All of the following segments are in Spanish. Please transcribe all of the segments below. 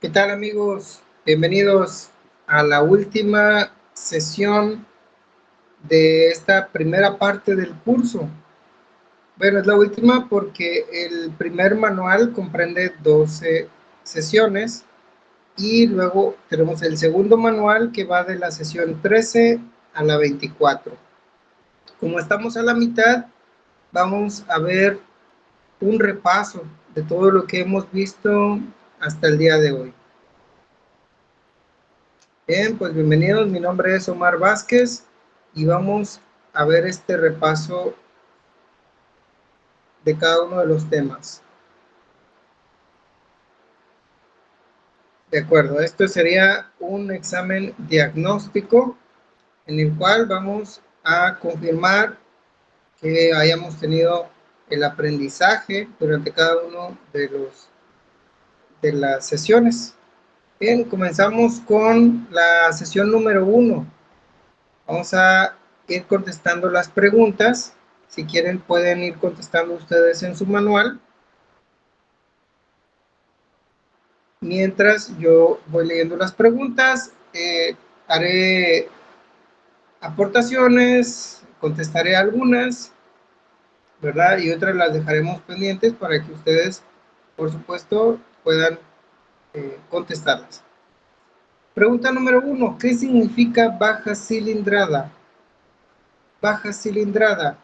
¿Qué tal, amigos? Bienvenidos a la última sesión de esta primera parte del curso. Bueno, es la última porque el primer manual comprende 12 sesiones y luego tenemos el segundo manual que va de la sesión 13 a la 24. Como estamos a la mitad, vamos a ver un repaso de todo lo que hemos visto hasta el día de hoy. Bien, pues bienvenidos, mi nombre es Omar Vázquez y vamos a ver este repaso de cada uno de los temas. De acuerdo, esto sería un examen diagnóstico en el cual vamos a confirmar que hayamos tenido el aprendizaje durante cada uno de las sesiones. Bien, comenzamos con la sesión número 1. Vamos a ir contestando las preguntas. Si quieren, pueden ir contestando ustedes en su manual. Mientras yo voy leyendo las preguntas, haré aportaciones, contestaré algunas, ¿verdad? Y otras las dejaremos pendientes para que ustedes, por supuesto, puedan contestarlas. Pregunta número 1. ¿Qué significa baja cilindrada? Baja cilindrada.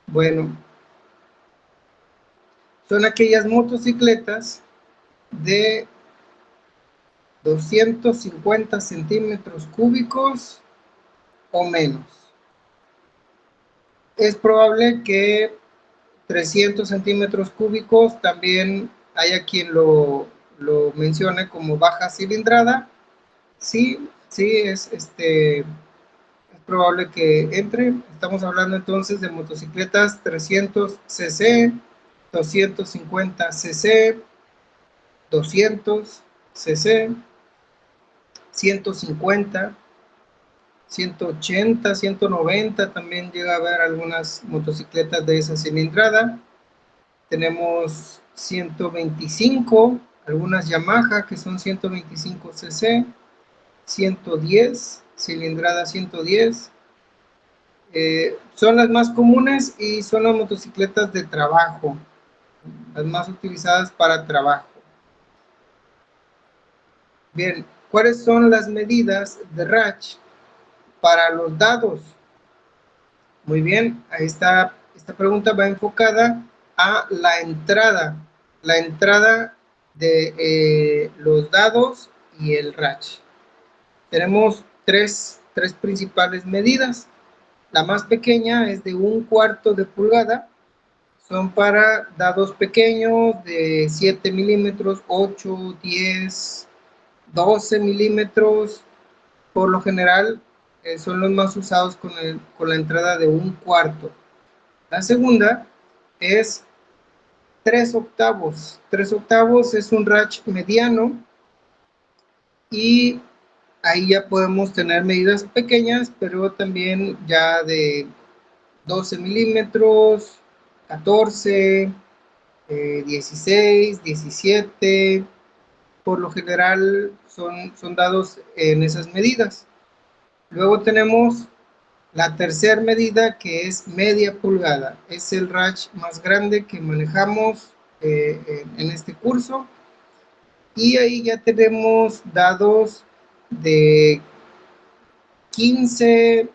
Bueno, son aquellas motocicletas de 250 centímetros cúbicos o menos. Es probable que 300 centímetros cúbicos también haya quien lo mencione como baja cilindrada. Sí, es probable que entre. Estamos hablando entonces de motocicletas 300 cc, 250 cc, 200 cc, 150, 180, 190, también llega a haber algunas motocicletas de esa cilindrada. Tenemos 125, algunas Yamaha que son 125 cc, 110, cilindrada 110. Son las más comunes y son las motocicletas de trabajo, las más utilizadas para trabajo. Bien, ¿cuáles son las medidas de RACH para los dados? Muy bien, ahí está. Esta pregunta va enfocada a la entrada de los dados y el RACH. Tenemos tres principales medidas. La más pequeña es de 1/4 de pulgada. Son para dados pequeños de 7 milímetros, 8, 10, 12 milímetros. Por lo general son los más usados con la entrada de 1/4. La segunda es 3/8. 3/8 es un RACH mediano y ahí ya podemos tener medidas pequeñas, pero también ya de 12 milímetros, 14, 16, 17. Por lo general son dados en esas medidas. Luego tenemos la tercera medida, que es media pulgada. Es el RACH más grande que manejamos en este curso. Y ahí ya tenemos dados de 15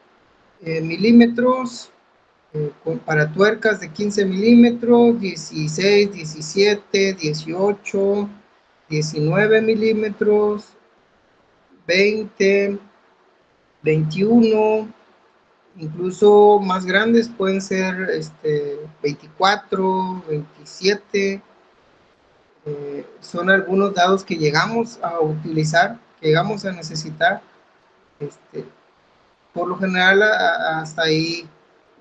milímetros, para tuercas de 15 milímetros, 16, 17, 18, 19 milímetros, 20, 21, incluso más grandes pueden ser 24, 27. Son algunos dados que llegamos a utilizar, que llegamos a necesitar. Por lo general hasta ahí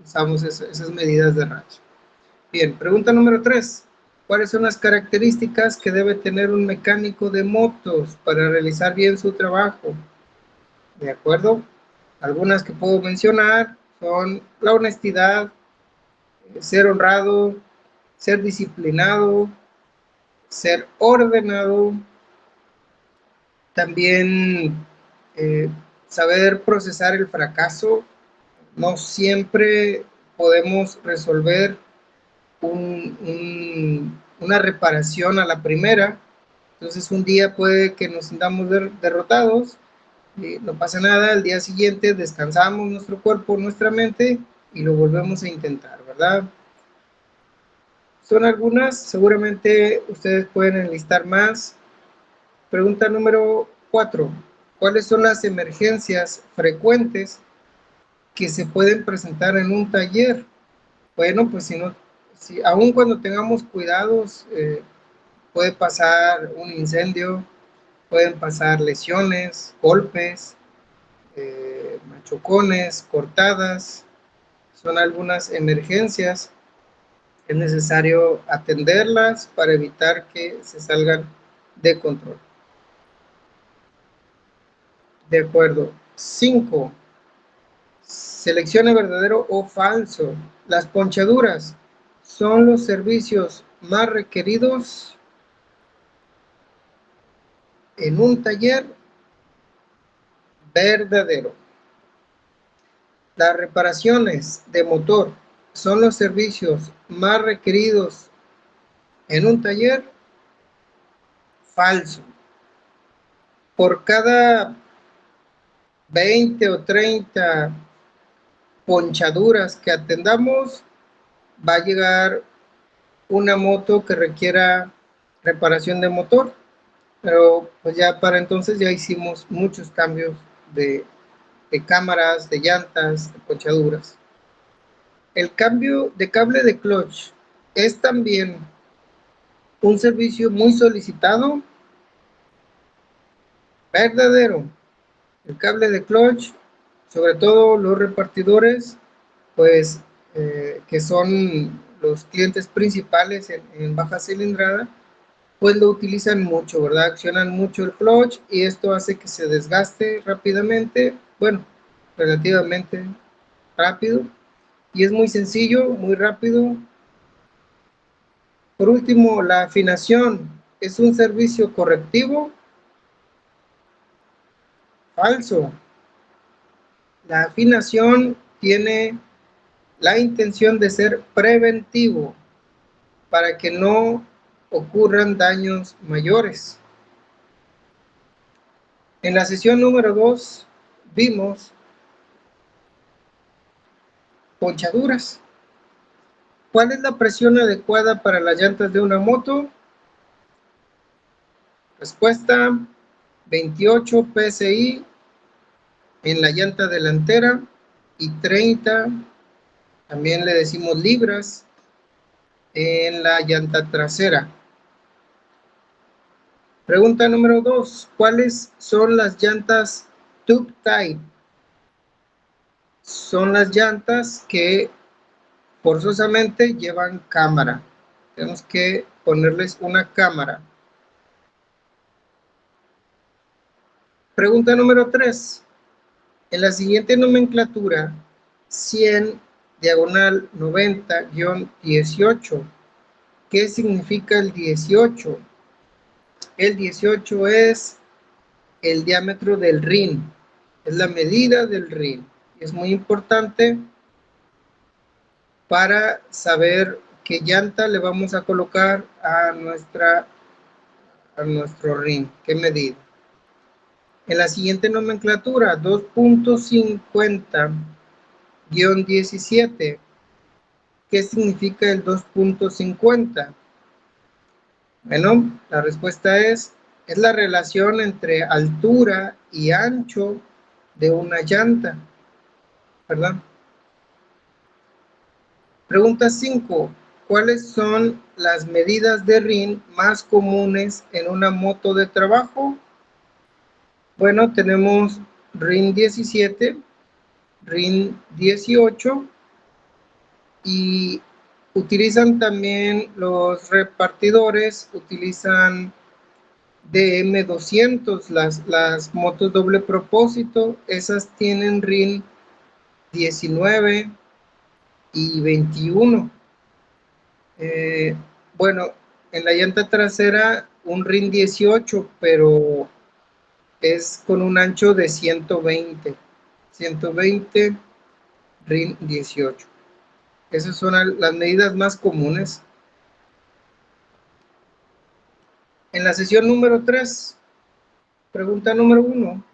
usamos esas medidas de RACH. Bien, pregunta número 3. ¿Cuáles son las características que debe tener un mecánico de motos para realizar bien su trabajo? ¿De acuerdo? Algunas que puedo mencionar son la honestidad, ser honrado, ser disciplinado, ser ordenado, También saber procesar el fracaso. No siempre podemos resolver una reparación a la primera. Entonces un día puede que nos sintamos derrotados, no pasa nada, al día siguiente descansamos nuestro cuerpo, nuestra mente y lo volvemos a intentar, ¿verdad? Son algunas, seguramente ustedes pueden enlistar más. Pregunta número 4. ¿Cuáles son las emergencias frecuentes que se pueden presentar en un taller? Bueno, pues aun cuando tengamos cuidados, puede pasar un incendio, pueden pasar lesiones, golpes, machucones, cortadas. Son algunas emergencias. Es necesario atenderlas para evitar que se salgan de control. De acuerdo. 5. Seleccione verdadero o falso. Las ponchaduras son los servicios más requeridos en un taller. Verdadero. Las reparaciones de motor son los servicios más requeridos en un taller. Falso. Por cada 20 o 30 ponchaduras que atendamos, va a llegar una moto que requiera reparación de motor, pero pues ya para entonces ya hicimos muchos cambios de cámaras, de llantas, de ponchaduras. El cambio de cable de clutch es también un servicio muy solicitado. Verdadero. El cable de clutch, sobre todo los repartidores, pues que son los clientes principales en baja cilindrada, pues lo utilizan mucho, ¿verdad? Accionan mucho el clutch y esto hace que se desgaste rápidamente, bueno, relativamente rápido, y es muy sencillo, muy rápido. Por último, la afinación es un servicio correctivo. Falso. La afinación tiene la intención de ser preventivo para que no ocurran daños mayores. En la sesión número 2 vimos ponchaduras. ¿Cuál es la presión adecuada para las llantas de una moto? Respuesta: 28 psi en la llanta delantera y 30, también le decimos libras, en la llanta trasera. Pregunta número 2. ¿Cuáles son las llantas tube type? Son las llantas que forzosamente llevan cámara. Tenemos que ponerles una cámara. Pregunta número 3. En la siguiente nomenclatura, 100 diagonal 90-18, ¿qué significa el 18? El 18 es el diámetro del rin, es la medida del rin. Es muy importante para saber qué llanta le vamos a colocar a nuestro rin, qué medida. En la siguiente nomenclatura, 2.50-17, ¿qué significa el 2.50? Bueno, la respuesta es la relación entre altura y ancho de una llanta, ¿verdad? Pregunta 5. ¿Cuáles son las medidas de RIN más comunes en una moto de trabajo? Bueno, tenemos RIN 17, RIN 18 y utilizan también los repartidores, utilizan DM200, las motos doble propósito, esas tienen RIN 19 y 21. Bueno, en la llanta trasera un RIN 18, pero es con un ancho de 120 RIN 18. Esas son las medidas más comunes. En la sesión número 3, pregunta número 1.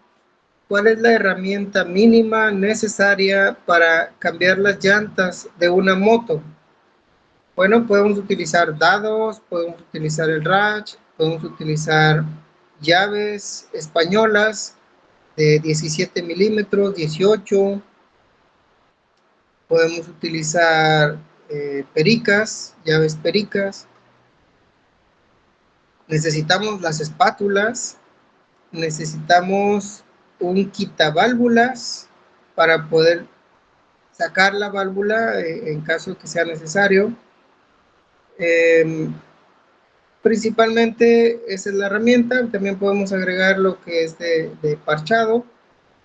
¿Cuál es la herramienta mínima necesaria para cambiar las llantas de una moto? Bueno, podemos utilizar dados, podemos utilizar el ratch, podemos utilizar llaves españolas de 17 milímetros, 18. Podemos utilizar pericas, llaves pericas. Necesitamos las espátulas, necesitamos un quitabálvulas para poder sacar la válvula en caso que sea necesario. Principalmente esa es la herramienta. También podemos agregar lo que es de parchado,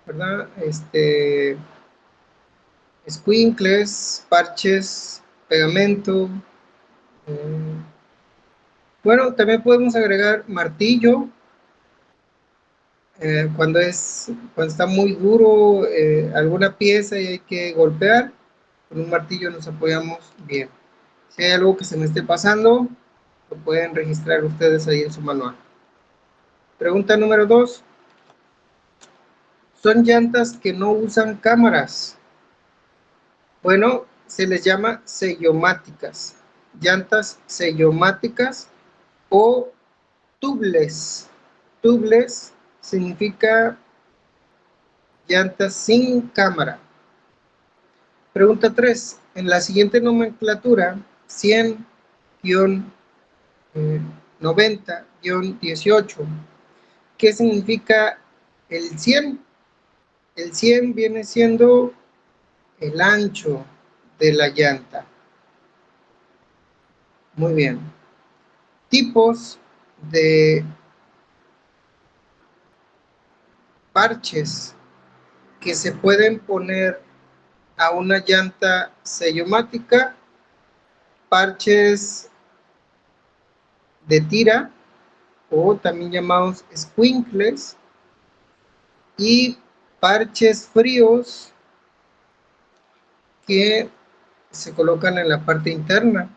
¿verdad? Escuincles, parches, pegamento. Bueno, también podemos agregar martillo. Cuando está muy duro alguna pieza y hay que golpear, con un martillo nos apoyamos bien. Si hay algo que se me esté pasando, lo pueden registrar ustedes ahí en su manual. Pregunta número 2. ¿Son llantas que no usan cámaras? Bueno, se les llama sellomáticas. Llantas sellomáticas o tubeless. Tubeless significa llantas sin cámara. Pregunta 3. En la siguiente nomenclatura, 100-90-18, ¿qué significa el 100? El 100 viene siendo el ancho de la llanta. Muy bien. Tipos de parches que se pueden poner a una llanta sellomática: parches de tira, o también llamados squinkles, y parches fríos que se colocan en la parte interna.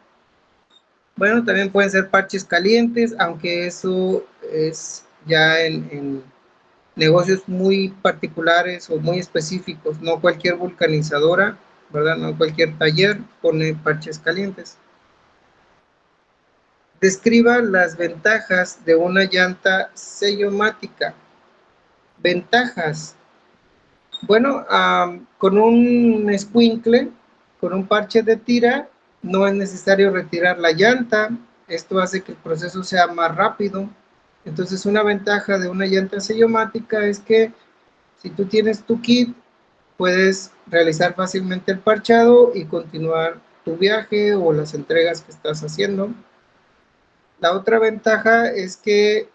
Bueno, también pueden ser parches calientes, aunque eso es ya en negocios muy particulares o muy específicos. No cualquier vulcanizadora, ¿verdad? No cualquier taller pone parches calientes. Describa las ventajas de una llanta sellomática. Ventajas. Bueno, con un escuincle, con un parche de tira, no es necesario retirar la llanta. Esto hace que el proceso sea más rápido. Entonces, una ventaja de una llanta sellomática es que si tú tienes tu kit, puedes realizar fácilmente el parchado y continuar tu viaje o las entregas que estás haciendo. La otra ventaja es que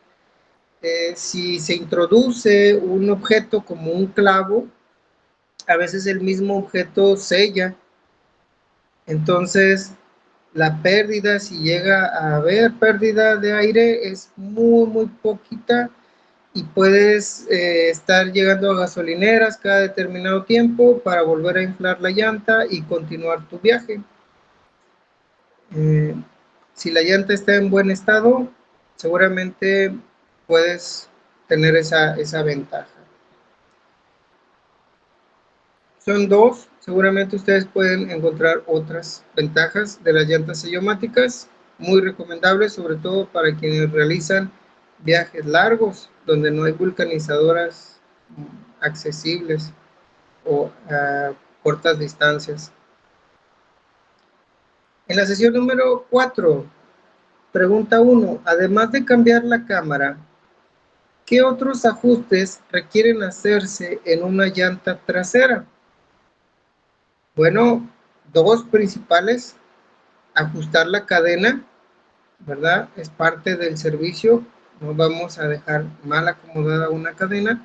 si se introduce un objeto como un clavo, a veces el mismo objeto sella. Entonces, la pérdida, si llega a haber pérdida de aire, es muy, muy poquita, y puedes estar llegando a gasolineras cada determinado tiempo para volver a inflar la llanta y continuar tu viaje. Si la llanta está en buen estado, seguramente puedes tener esa ventaja. Son dos. Seguramente ustedes pueden encontrar otras ventajas de las llantas sellomáticas, muy recomendables, sobre todo para quienes realizan viajes largos donde no hay vulcanizadoras accesibles o a cortas distancias. En la sesión número 4, pregunta 1. Además de cambiar la cámara, ¿qué otros ajustes requieren hacerse en una llanta trasera? Bueno, dos principales: ajustar la cadena, ¿verdad? Es parte del servicio, no vamos a dejar mal acomodada una cadena,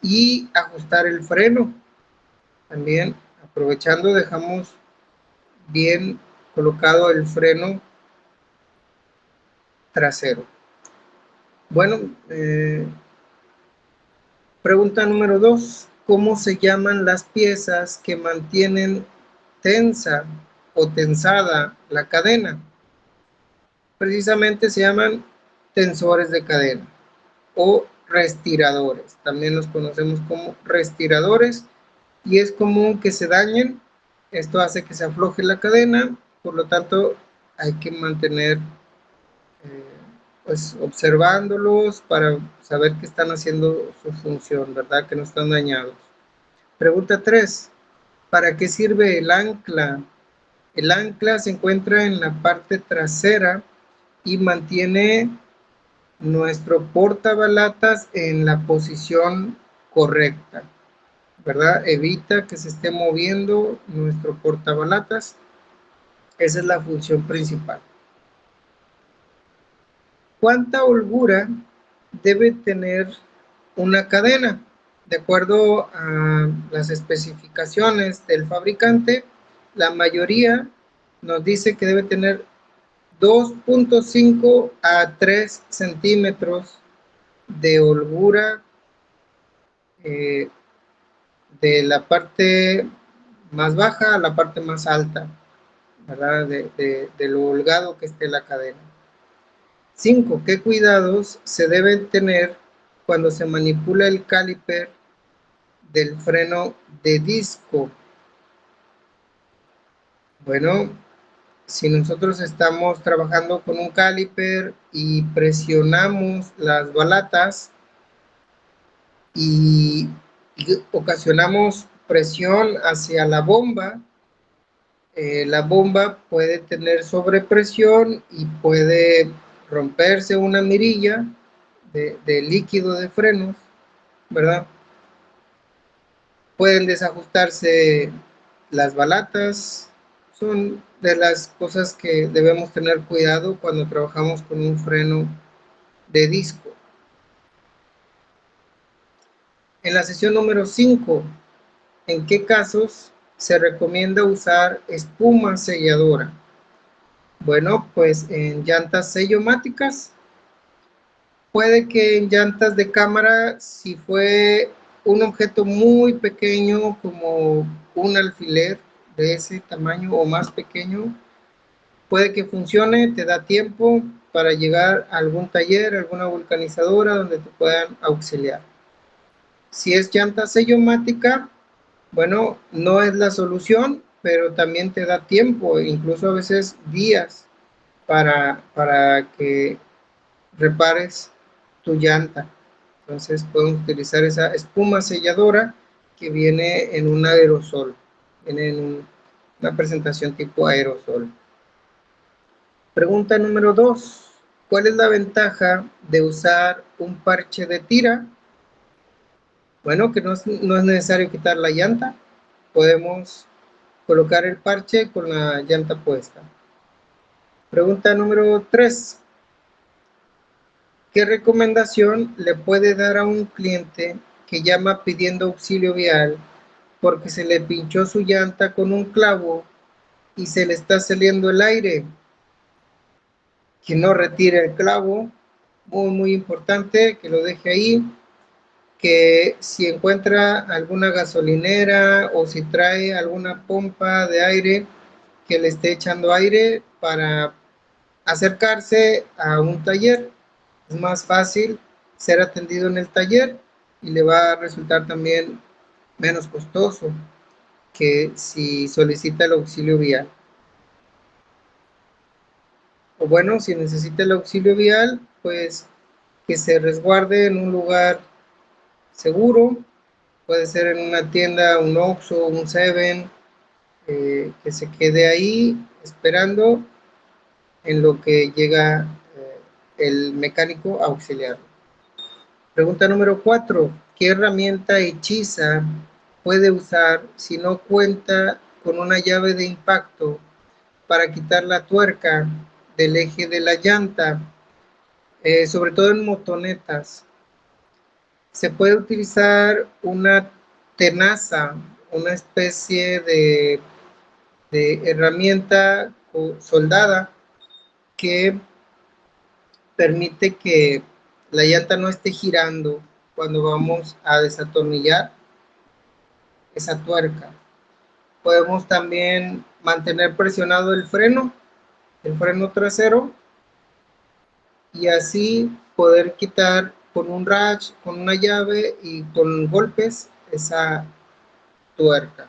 y ajustar el freno. También, aprovechando, dejamos bien colocado el freno trasero. Bueno, Pregunta número 2. ¿Cómo se llaman las piezas que mantienen tensa o tensada la cadena? Precisamente se llaman tensores de cadena o restiradores. También los conocemos como restiradores y es común que se dañen. Esto hace que se afloje la cadena, por lo tanto hay que mantener pues observándolos para saber que están haciendo su función, ¿verdad? Que no están dañados. Pregunta 3. ¿Para qué sirve el ancla? El ancla se encuentra en la parte trasera y mantiene nuestro portabalatas en la posición correcta, ¿verdad? Evita que se esté moviendo nuestro portabalatas. Esa es la función principal. ¿Cuánta holgura debe tener una cadena? De acuerdo a las especificaciones del fabricante, la mayoría nos dice que debe tener 2.5 a 3 centímetros de holgura de la parte más baja a la parte más alta, ¿verdad? De lo holgado que esté la cadena. 5. ¿Qué cuidados se deben tener cuando se manipula el caliper del freno de disco? Bueno, si nosotros estamos trabajando con un caliper y presionamos las balatas y ocasionamos presión hacia la bomba puede tener sobrepresión y puede romperse una mirilla de líquido de frenos, ¿verdad? Pueden desajustarse las balatas. Son de las cosas que debemos tener cuidado cuando trabajamos con un freno de disco. En la sesión número 5, ¿en qué casos se recomienda usar espuma selladora? Bueno, pues en llantas sellomáticas. Puede que en llantas de cámara, si fue un objeto muy pequeño como un alfiler de ese tamaño o más pequeño, puede que funcione, te da tiempo para llegar a algún taller, alguna vulcanizadora donde te puedan auxiliar. Si es llanta sellomática, bueno, no es la solución, pero también te da tiempo, incluso a veces días, para que repares tu llanta. Entonces podemos utilizar esa espuma selladora que viene en un aerosol, viene en una presentación tipo aerosol. Pregunta número 2. ¿Cuál es la ventaja de usar un parche de tira? Bueno, que no es necesario quitar la llanta. Podemos colocar el parche con la llanta puesta. Pregunta número 3. ¿Qué recomendación le puede dar a un cliente que llama pidiendo auxilio vial porque se le pinchó su llanta con un clavo y se le está saliendo el aire? Que no retire el clavo, muy importante, que lo deje ahí, que si encuentra alguna gasolinera o si trae alguna pompa de aire que le esté echando aire para acercarse a un taller. Es más fácil ser atendido en el taller y le va a resultar también menos costoso que si solicita el auxilio vial. O bueno, si necesita el auxilio vial, pues que se resguarde en un lugar seguro, puede ser en una tienda, un Oxxo, un Seven, que se quede ahí esperando en lo que llega el mecánico a auxiliar. Pregunta número 4. ¿Qué herramienta hechiza puede usar si no cuenta con una llave de impacto para quitar la tuerca del eje de la llanta? Sobre todo en motonetas. Se puede utilizar una tenaza, una especie de herramienta soldada que permite que la llanta no esté girando cuando vamos a desatornillar esa tuerca. Podemos también mantener presionado el freno trasero, y así poder quitar con un ratch, con una llave y con golpes esa tuerca.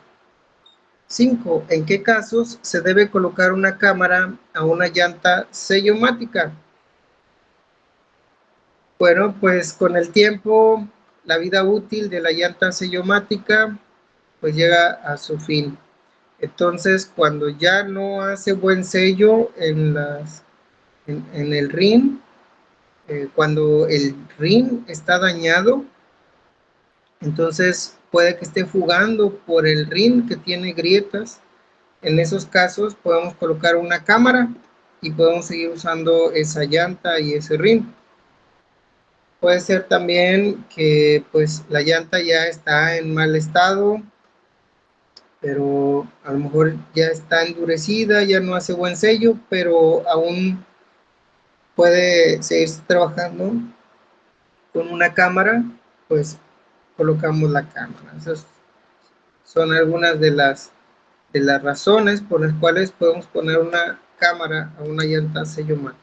5. ¿En qué casos se debe colocar una cámara a una llanta sellomática? Bueno, pues con el tiempo la vida útil de la llanta sellomática pues llega a su fin. Entonces, cuando ya no hace buen sello en el rin, cuando el rin está dañado, entonces puede que esté fugando por el rin que tiene grietas. En esos casos podemos colocar una cámara y podemos seguir usando esa llanta y ese rin. Puede ser también que pues la llanta ya está en mal estado, pero a lo mejor ya está endurecida, ya no hace buen sello, pero aún puede seguir trabajando con una cámara, pues colocamos la cámara. Esas son algunas de las razones por las cuales podemos poner una cámara a una llanta sellomática.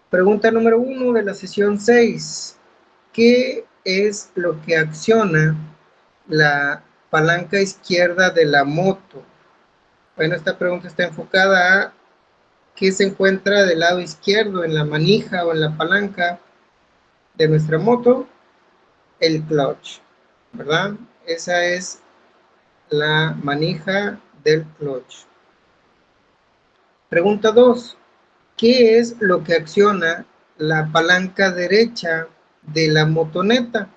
Pregunta número 1 de la sesión 6. ¿Qué es lo que acciona la palanca izquierda de la moto? Bueno, esta pregunta está enfocada a qué se encuentra del lado izquierdo en la manija o en la palanca de nuestra moto. El clutch, ¿verdad? Esa es la manija del clutch. Pregunta 2. ¿Qué es lo que acciona la palanca derecha de la motoneta?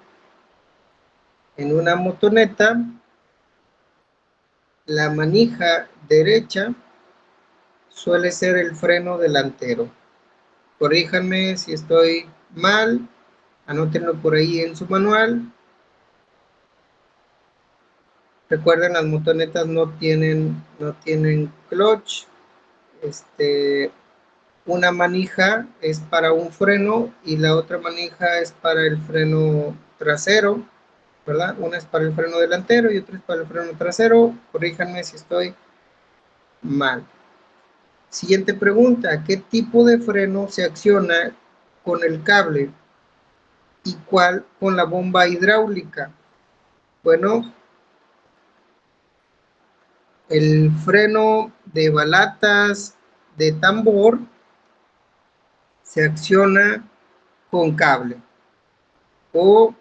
En una motoneta, la manija derecha suele ser el freno delantero. Corríjanme si estoy mal, anótenlo por ahí en su manual. Recuerden, las motonetas no tienen clutch. Una manija es para un freno y la otra manija es para el freno trasero, ¿verdad? Una es para el freno delantero y otra es para el freno trasero. Corríjanme si estoy mal. Siguiente pregunta, ¿qué tipo de freno se acciona con el cable y cuál con la bomba hidráulica? Bueno, el freno de balatas de tambor se acciona con cable o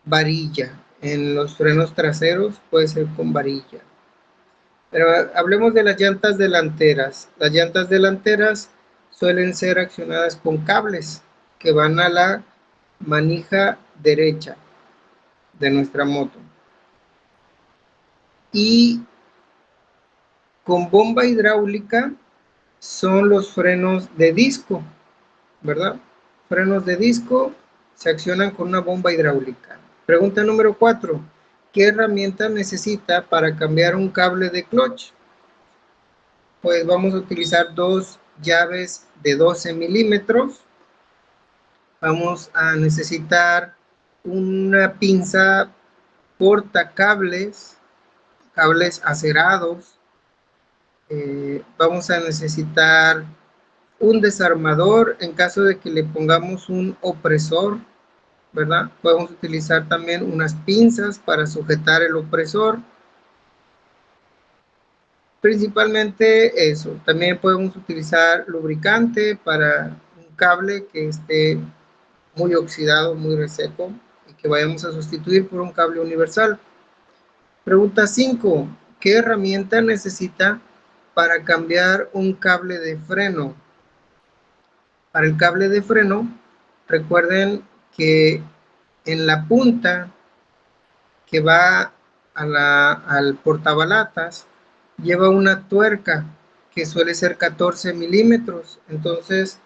varilla. En los frenos traseros puede ser con varilla. Pero hablemos de las llantas delanteras. Las llantas delanteras suelen ser accionadas con cables que van a la manija derecha de nuestra moto. Y con bomba hidráulica son los frenos de disco, ¿verdad? Frenos de disco se accionan con una bomba hidráulica. Pregunta número 4. ¿Qué herramienta necesita para cambiar un cable de clutch? Pues vamos a utilizar dos llaves de 12 milímetros. Vamos a necesitar una pinza portacables, cables acerados. Vamos a necesitar un desarmador en caso de que le pongamos un opresor, ¿verdad? Podemos utilizar también unas pinzas para sujetar el opresor. Principalmente eso. También podemos utilizar lubricante para un cable que esté muy oxidado, muy reseco y que vayamos a sustituir por un cable universal. Pregunta 5. ¿Qué herramienta necesita para cambiar un cable de freno? Para el cable de freno, recuerden que en la punta que va al portabalatas lleva una tuerca que suele ser 14 milímetros. Entonces,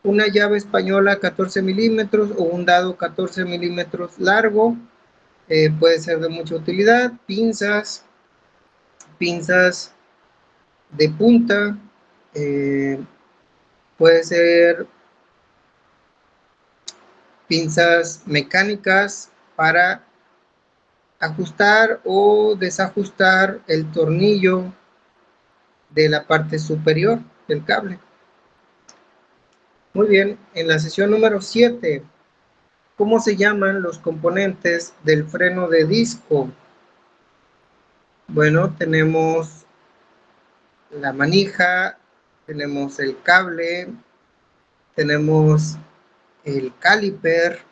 una llave española 14 milímetros o un dado 14 milímetros largo puede ser de mucha utilidad. Pinzas de punta, puede ser pinzas mecánicas para ajustar o desajustar el tornillo de la parte superior del cable. Muy bien, en la sesión número 7, ¿cómo se llaman los componentes del freno de disco? Bueno, tenemos la manija, tenemos el cable, tenemos el caliper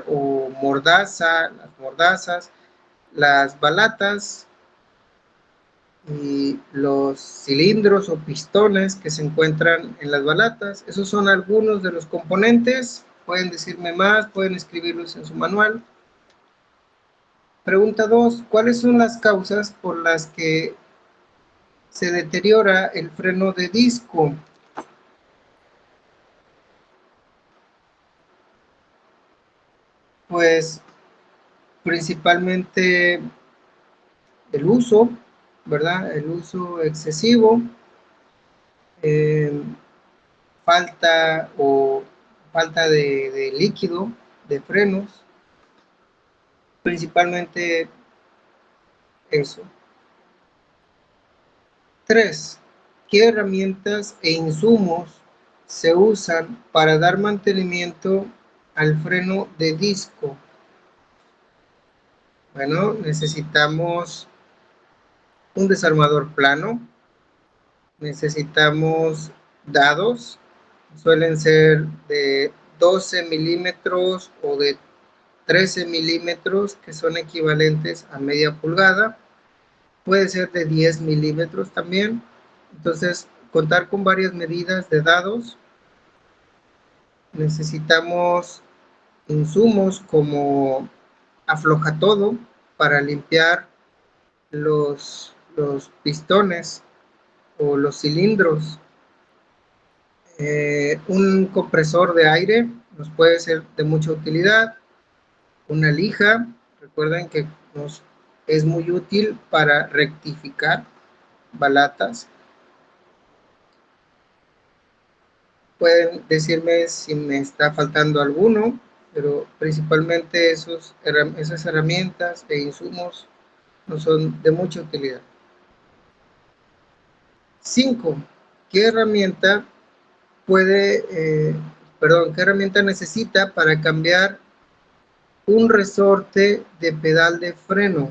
o mordaza, las mordazas, las balatas y los cilindros o pistones que se encuentran en las balatas. Esos son algunos de los componentes. Pueden decirme más, pueden escribirlos en su manual. Pregunta 2. ¿Cuáles son las causas por las que se deteriora el freno de disco? Pues principalmente el uso, ¿verdad? El uso excesivo, falta de líquido, de frenos, principalmente eso. 3. ¿Qué herramientas e insumos se usan para dar mantenimiento al freno de disco? Bueno, necesitamos un desarmador plano, necesitamos dados, suelen ser de 12 milímetros o de 13 milímetros, que son equivalentes a media pulgada, puede ser de 10 milímetros también. Entonces, contar con varias medidas de dados. Necesitamos insumos como aflojatodo para limpiar los pistones o los cilindros. Un compresor de aire nos puede ser de mucha utilidad. Una lija, recuerden que nos es muy útil para rectificar balatas. Pueden decirme si me está faltando alguno, pero principalmente esas herramientas e insumos nos son de mucha utilidad. 5. ¿Qué herramienta qué herramienta necesita para cambiar un resorte de pedal de freno?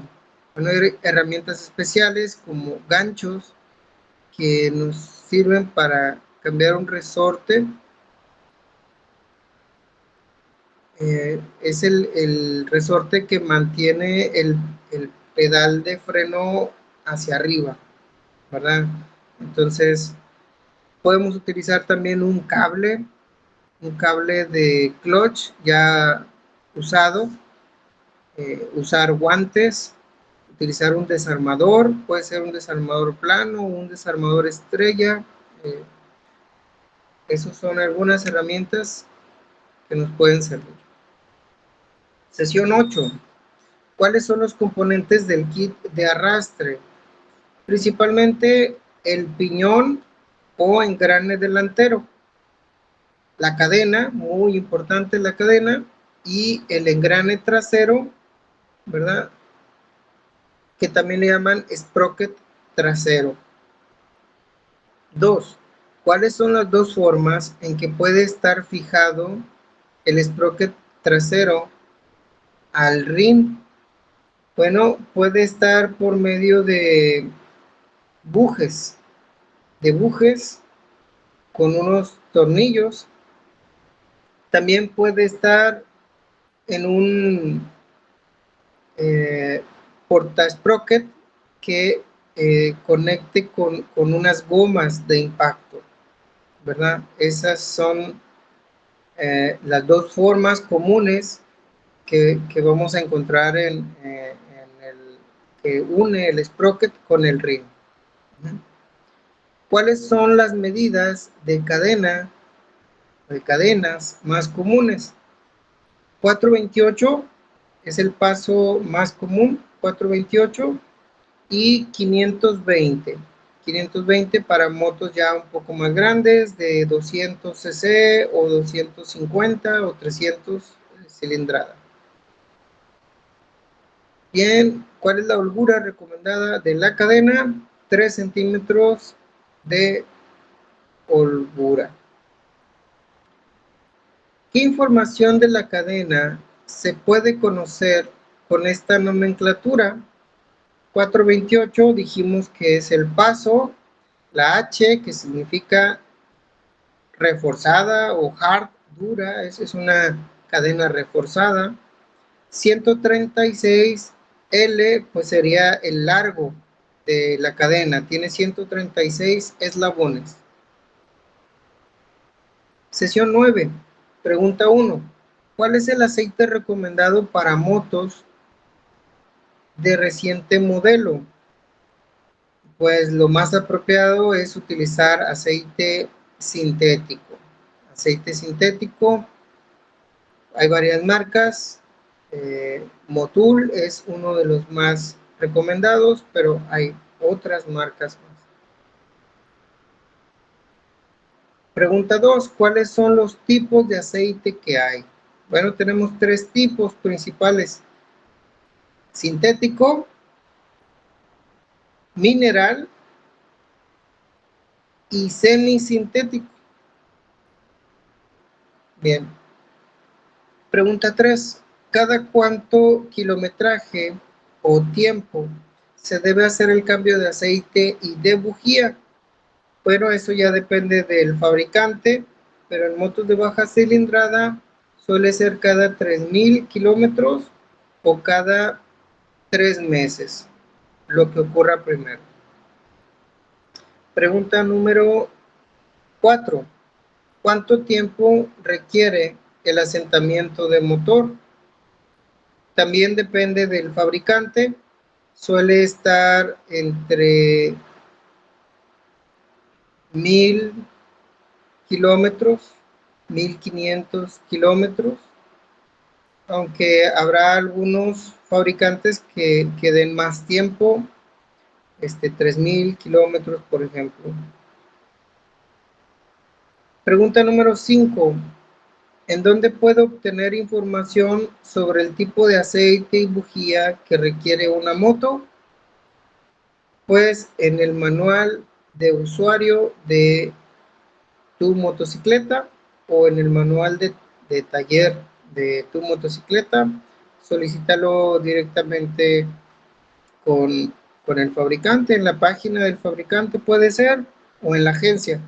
Bueno, hay herramientas especiales como ganchos que nos sirven para cambiar un resorte. Es el resorte que mantiene el pedal de freno hacia arriba, ¿verdad? Entonces, podemos utilizar también un cable de clutch ya usado, usar guantes, utilizar un desarmador, puede ser un desarmador plano, un desarmador estrella. Esas son algunas herramientas que nos pueden servir. Sesión 8. ¿Cuáles son los componentes del kit de arrastre? Principalmente el piñón o engrane delantero, la cadena, muy importante la cadena, y el engrane trasero, ¿verdad? Que también le llaman sprocket trasero. 2. ¿Cuáles son las dos formas en que puede estar fijado el sprocket trasero al rin? Bueno, puede estar por medio de bujes con unos tornillos. También puede estar en un portasprocket que conecte con unas gomas de impacto, ¿verdad? Esas son las dos formas comunes que vamos a encontrar en el que une el sprocket con el ring. ¿Cuáles son las medidas de cadenas más comunes? 428 es el paso más común, 428, y 520. 520 para motos ya un poco más grandes, de 200 cc o 250 o 300 cilindrada. Bien, ¿cuál es la holgura recomendada de la cadena? 3 centímetros de holgura. ¿Qué información de la cadena se puede conocer con esta nomenclatura? 428 dijimos que es el paso, la H que significa reforzada o hard, dura, es una cadena reforzada. 136 L pues sería el largo de la cadena, tiene 136 eslabones. Sesión 9, pregunta 1. ¿Cuál es el aceite recomendado para motos de reciente modelo? Pues lo más apropiado es utilizar aceite sintético. Aceite sintético, hay varias marcas. Motul es uno de los más recomendados, pero hay otras marcas más. Pregunta 2. ¿Cuáles son los tipos de aceite que hay? Bueno, tenemos 3 tipos principales: sintético, mineral y semisintético. Bien. Pregunta 3. ¿Cada cuánto kilometraje o tiempo se debe hacer el cambio de aceite y de bujía? Bueno, eso ya depende del fabricante, pero en motos de baja cilindrada suele ser cada 3,000 kilómetros o cada 3 meses, lo que ocurra primero. Pregunta número 4. ¿Cuánto tiempo requiere el asentamiento de motor? También depende del fabricante, suele estar entre 1,000 kilómetros, 1,500 kilómetros, aunque habrá algunos fabricantes que den más tiempo, 3,000 kilómetros, por ejemplo. Pregunta número 5. ¿En dónde puedo obtener información sobre el tipo de aceite y bujía que requiere una moto? Pues en el manual de usuario de tu motocicleta o en el manual de taller de tu motocicleta. Solicítalo directamente con el fabricante, en la página del fabricante puede ser, o en la agencia.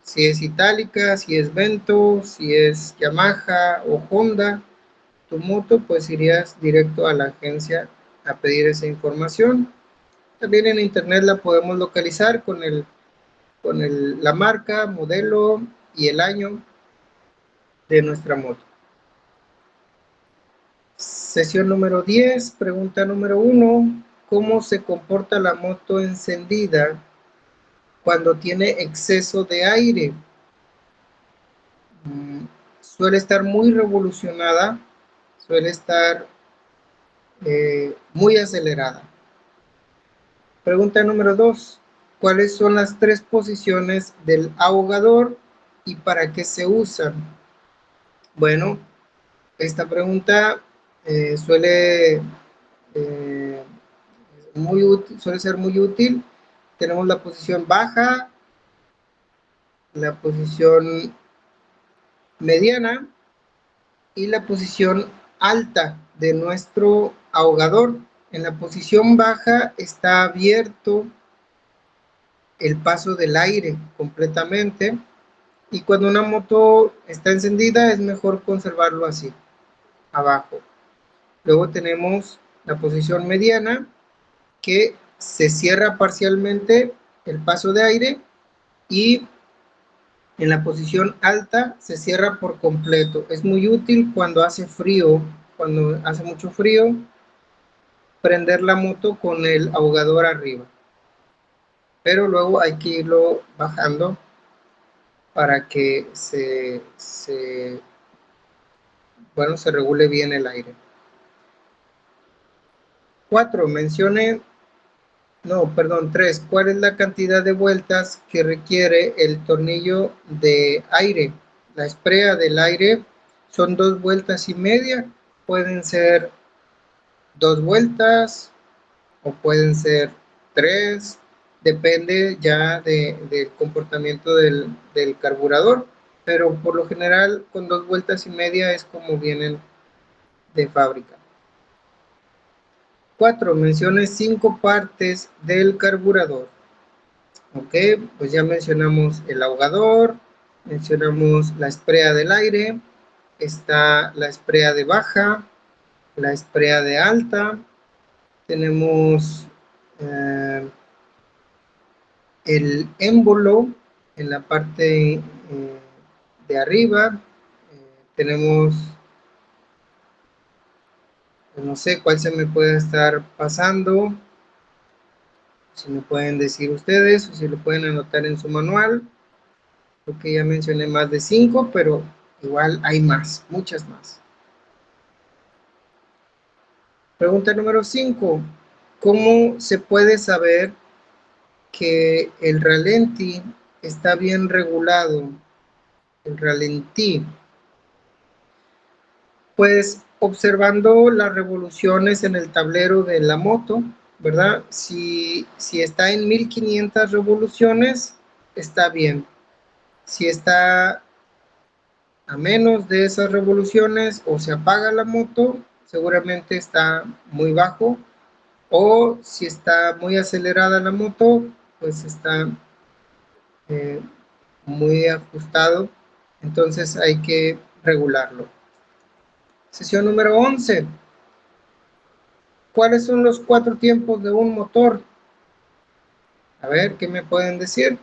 Si es Itálica, si es Vento, si es Yamaha o Honda, tu moto, pues irías directo a la agencia a pedir esa información. También en internet la podemos localizar con la marca, modelo y el año de nuestra moto. Sesión número 10, pregunta número 1. ¿Cómo se comporta la moto encendida cuando tiene exceso de aire? Suele estar muy revolucionada, suele estar muy acelerada. Pregunta número 2. ¿Cuáles son las 3 posiciones del ahogador y para qué se usan? Bueno, esta pregunta suele ser muy útil. Tenemos la posición baja, la posición mediana y la posición alta de nuestro ahogador. En la posición baja está abierto el paso del aire completamente, y cuando una moto está encendida es mejor conservarlo así, abajo. Luego tenemos la posición mediana, que se cierra parcialmente el paso de aire, y en la posición alta se cierra por completo. Es muy útil cuando hace frío, cuando hace mucho frío, prender la moto con el ahogador arriba. Pero luego hay que irlo bajando para que se regule bien el aire. 4. Mencione no, perdón, 3. ¿Cuál es la cantidad de vueltas que requiere el tornillo de aire? La esprea del aire son 2 vueltas y media. Pueden ser 2 vueltas o pueden ser 3. Depende ya del comportamiento del carburador. Pero por lo general con 2 vueltas y media es como vienen de fábrica. 4. Mencione 5 partes del carburador. Ok, pues ya mencionamos el ahogador, mencionamos la esprea del aire, está la esprea de baja, la esprea de alta, tenemos el émbolo en la parte de arriba, tenemos, no sé cuál se me puede estar pasando, si me pueden decir ustedes o si lo pueden anotar en su manual. Creo que ya mencioné más de 5, pero igual hay más, muchas más. Pregunta número 5. ¿Cómo se puede saber que el ralentí está bien regulado? El ralentí. Pues observando las revoluciones en el tablero de la moto, ¿verdad? Si está en 1500 revoluciones, está bien. Si está a menos de esas revoluciones o se apaga la moto, seguramente está muy bajo, o si está muy acelerada la moto, pues está muy ajustado, entonces hay que regularlo. Sesión número 11. ¿Cuáles son los 4 tiempos de un motor? A ver, ¿qué me pueden decir?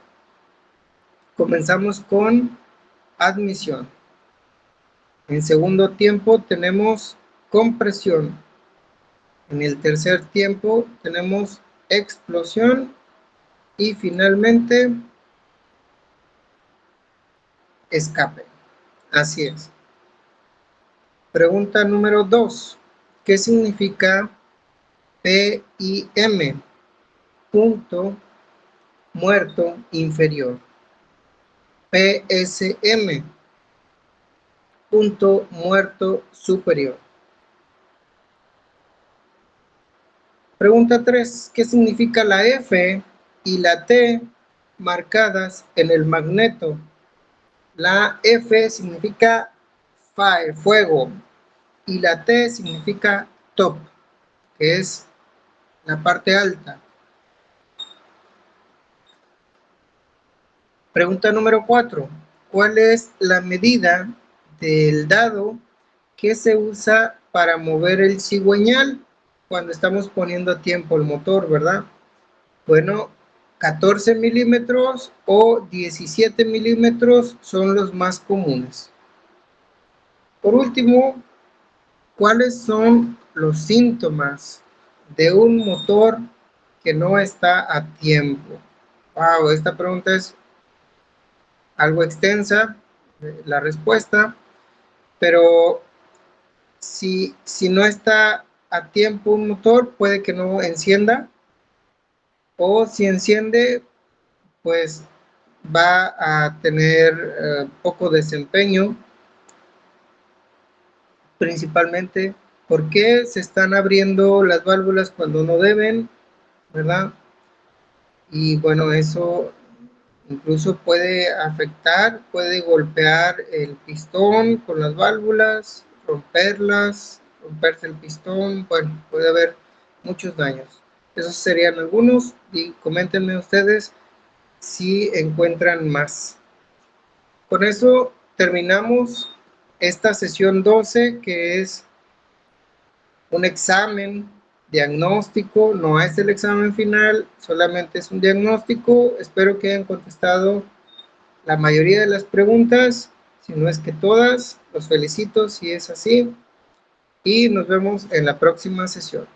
Comenzamos con admisión. En segundo tiempo tenemos compresión. En el tercer tiempo tenemos explosión y finalmente escape. Así es. Pregunta número 2. ¿Qué significa PIM? Punto muerto inferior. PSM. Punto muerto superior. Pregunta 3. ¿Qué significa la F y la T marcadas en el magneto? La F significa fire, fuego, y la T significa top, que es la parte alta. Pregunta número 4. ¿Cuál es la medida del dado que se usa para mover el cigüeñal cuando estamos poniendo a tiempo el motor, verdad? Bueno, 14 milímetros o 17 milímetros son los más comunes. Por último, ¿cuáles son los síntomas de un motor que no está a tiempo? Wow, esta pregunta es algo extensa, la respuesta, pero si no está a tiempo un motor, puede que no encienda, o si enciende, pues va a tener poco desempeño, principalmente porque se están abriendo las válvulas cuando no deben, ¿verdad? Y bueno, eso incluso puede afectar, puede golpear el pistón con las válvulas, romperlas, romperse el pistón, bueno, puede haber muchos daños. Esos serían algunos y coméntenme ustedes si encuentran más. Con eso terminamos esta sesión 12, que es un examen diagnóstico, no es el examen final, solamente es un diagnóstico. Espero que hayan contestado la mayoría de las preguntas, si no es que todas. Los felicito si es así y nos vemos en la próxima sesión.